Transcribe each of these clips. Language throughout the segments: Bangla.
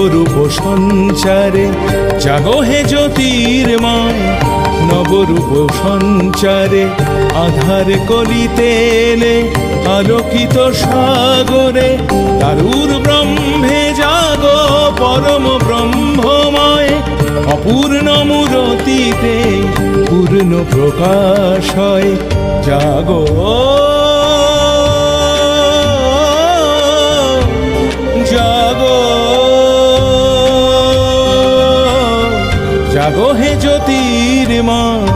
নবরূপ সঞ্চারে জাগো হে জ্যোতির্ময়, নবরূপ সঞ্চারে আধার কলিতে এলে আলোকিত সাগরে তারুর ব্রহ্মে জাগো পরম ব্রহ্মময়, অপূর্ণ মূরতিতে পূর্ণ প্রকাশ হয় জাগো জাগো জাগো হে জ্যোতির্ময়।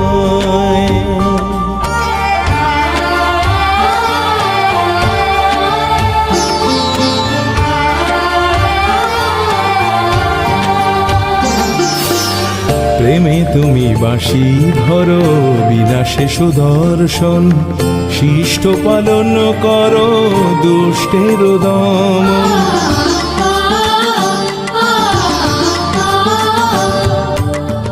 প্রেমে তুমি বাঁশি ধরো বিনাশে সুদর্শন, শিষ্ট পালন করো দুষ্টের দমন।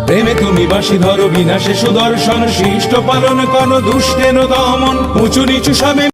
প্রেমে তুমি বাঁশি ধরো বিনাশে সুদর্শন, শিষ্ট পালন করো দুষ্টের দমন। উঁচু নিচু সবে